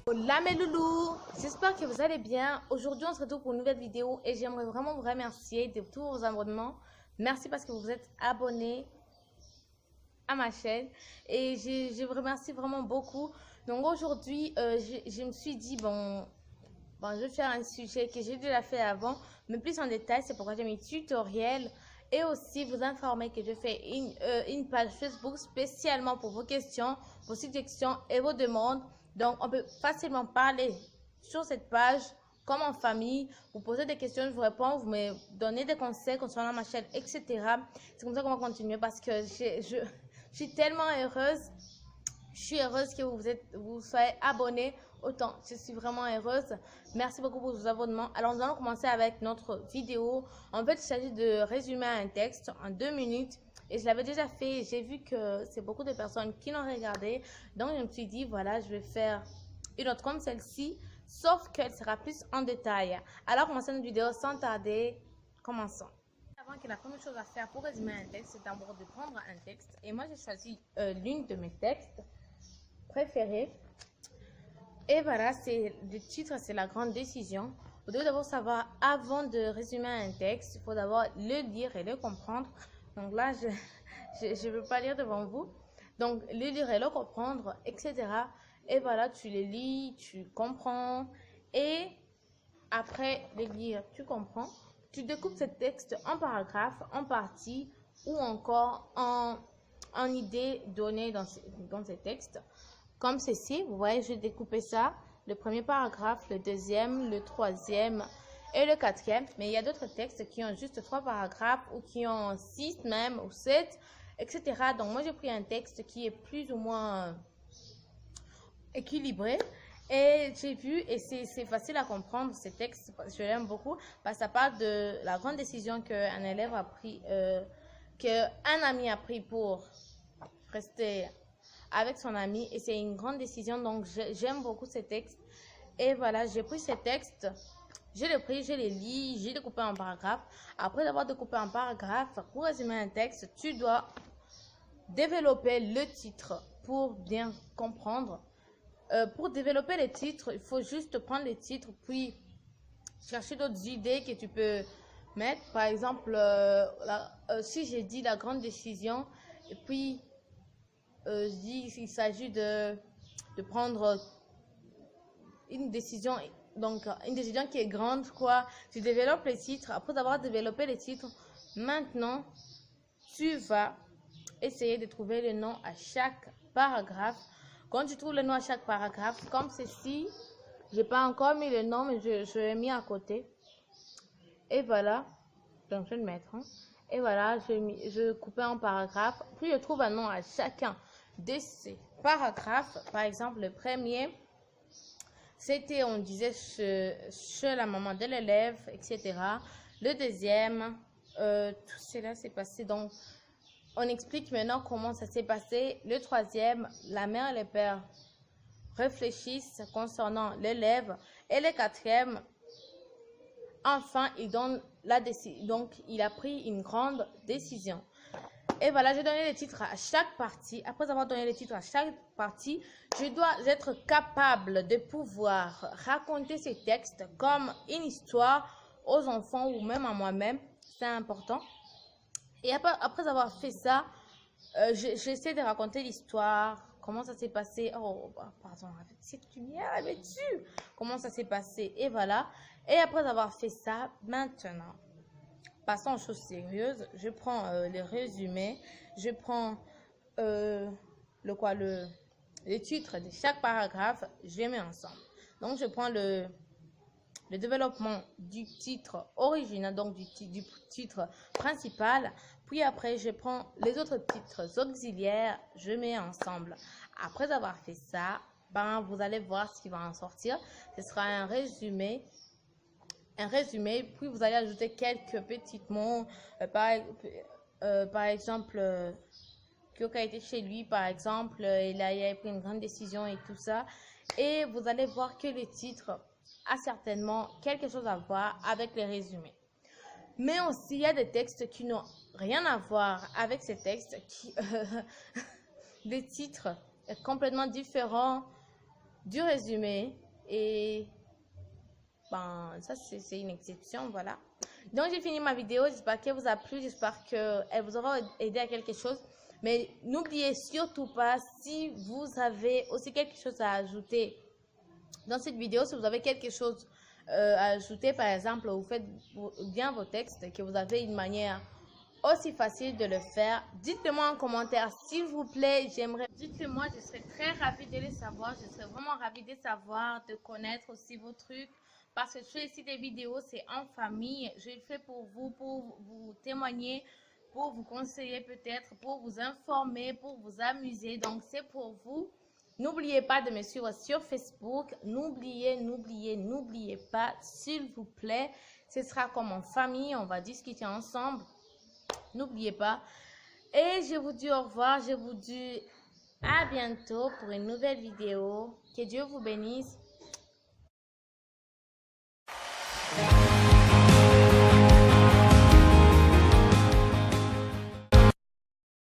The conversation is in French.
Hola mes loulous, j'espère que vous allez bien. Aujourd'hui on se retrouve pour une nouvelle vidéo et j'aimerais vraiment vous remercier de tous vos abonnements. Merci parce que vous êtes abonnés à ma chaîne et je vous remercie vraiment beaucoup. Donc aujourd'hui je me suis dit bon je vais faire un sujet que j'ai déjà fait avant mais plus en détail. C'est pourquoi j'ai mis tutoriel et aussi vous informer que je fais une page Facebook spécialement pour vos questions, vos suggestions et vos demandes. Donc on peut facilement parler sur cette page comme en famille, vous posez des questions, je vous réponds, vous me donnez des conseils concernant ma chaîne, etc. C'est comme ça qu'on va continuer parce que je suis tellement heureuse. Je suis heureuse que vous soyez abonnés autant. Je suis vraiment heureuse. Merci beaucoup pour vos abonnements. Alors, nous allons commencer avec notre vidéo. En fait, il s'agit de résumer un texte en 2 minutes. Et je l'avais déjà fait. J'ai vu que c'est beaucoup de personnes qui l'ont regardé. Donc, je me suis dit, voilà, je vais faire une autre comme celle-ci. Sauf qu'elle sera plus en détail. Alors, commençons notre vidéo sans tarder. Commençons. Que la première chose à faire pour résumer un texte, c'est d'abord de prendre un texte. Et moi, j'ai choisi l'une de mes textes préférés. Et voilà, c'est le titre, c'est la grande décision. Vous devez d'abord savoir, avant de résumer un texte, il faut d'abord le lire et le comprendre. Donc là, je ne veux pas lire devant vous. Donc, le lire et le comprendre, etc. Et voilà, tu le lis, tu comprends. Et après le lire, tu comprends. Tu découpes ce texte en paragraphes, en parties ou encore en idées données dans ces textes. Comme ceci, vous voyez, j'ai découpé ça. Le premier paragraphe, le deuxième, le troisième et le quatrième. Mais il y a d'autres textes qui ont juste 3 paragraphes ou qui ont 6 même ou 7, etc. Donc moi, j'ai pris un texte qui est plus ou moins équilibré. Et j'ai vu, et c'est facile à comprendre ce texte, je l'aime beaucoup, parce que ça parle de la grande décision qu'un élève a pris, qu'un ami a pris pour rester avec son ami, et c'est une grande décision. Donc j'aime beaucoup ce texte. Et voilà, j'ai pris ce texte, je l'ai pris, je l'ai lu, j'ai découpé en paragraphe. Après avoir découpé en paragraphe, pour résumer un texte, tu dois développer le titre pour bien comprendre. Pour développer les titres, il faut juste prendre les titres, puis chercher d'autres idées que tu peux mettre. Par exemple, si j'ai dit la grande décision, et puis je dis qu'il s'agit de prendre une décision, donc une décision qui est grande, quoi. Tu développes les titres. Après avoir développé les titres, maintenant, tu vas essayer de trouver le nom à chaque paragraphe. Quand tu trouves le nom à chaque paragraphe, comme ceci, j'ai pas encore mis le nom, mais je l'ai mis à côté. Et voilà, donc je vais le mettre. Et voilà, je coupais en paragraphe. Puis je trouve un nom à chacun de ces paragraphes. Par exemple, le premier, c'était, on disait chez la maman de l'élève, etc. Le deuxième, tout cela s'est passé donc. On explique maintenant comment ça s'est passé. Le troisième, la mère et le père réfléchissent concernant l'élève. Et le quatrième, enfin, il donne la décision. Donc, il a pris une grande décision. Et voilà, j'ai donné les titres à chaque partie. Après avoir donné les titres à chaque partie, je dois être capable de pouvoir raconter ces textes comme une histoire aux enfants ou même à moi-même. C'est important. Et après avoir fait ça, j'essaie de raconter l'histoire, comment ça s'est passé. Oh, pardon, avec cette lumière là-dessus. Comment ça s'est passé, et voilà. Et après avoir fait ça, maintenant, passons aux choses sérieuses. Je prends le résumé, je prends le titre de chaque paragraphe, je les mets ensemble. Donc, je prends le développement du titre original, donc du titre principal. Puis après, je prends les autres titres auxiliaires, je mets ensemble. Après avoir fait ça, vous allez voir ce qui va en sortir. Ce sera un résumé. Puis vous allez ajouter quelques petits mots. Par exemple, Kyoka a été chez lui, par exemple, il a pris une grande décision et tout ça. Et vous allez voir que le titre a certainement quelque chose à voir avec les résumés. Mais aussi, il y a des textes qui n'ont rien à voir avec ces textes, des titres complètement différents du résumé. Et ben, ça, c'est une exception, voilà. Donc, j'ai fini ma vidéo. J'espère qu'elle vous a plu. J'espère qu'elle vous aura aidé à quelque chose. Mais n'oubliez surtout pas, si vous avez aussi quelque chose à ajouter dans cette vidéo, si vous avez quelque chose à ajouter, par exemple, vous faites bien vos textes, que vous avez une manière aussi facile de le faire, dites-le moi en commentaire, s'il vous plaît. Dites-le moi, je serais très ravie de le savoir. Je serais vraiment ravie de savoir, de connaître aussi vos trucs. Parce que je fais ici des vidéos, c'est en famille. Je le fais pour vous témoigner, pour vous conseiller peut-être, pour vous informer, pour vous amuser. Donc, c'est pour vous. N'oubliez pas de me suivre sur Facebook. N'oubliez pas, s'il vous plaît. Ce sera comme en famille, on va discuter ensemble. N'oubliez pas. Et je vous dis au revoir. Je vous dis à bientôt pour une nouvelle vidéo. Que Dieu vous bénisse.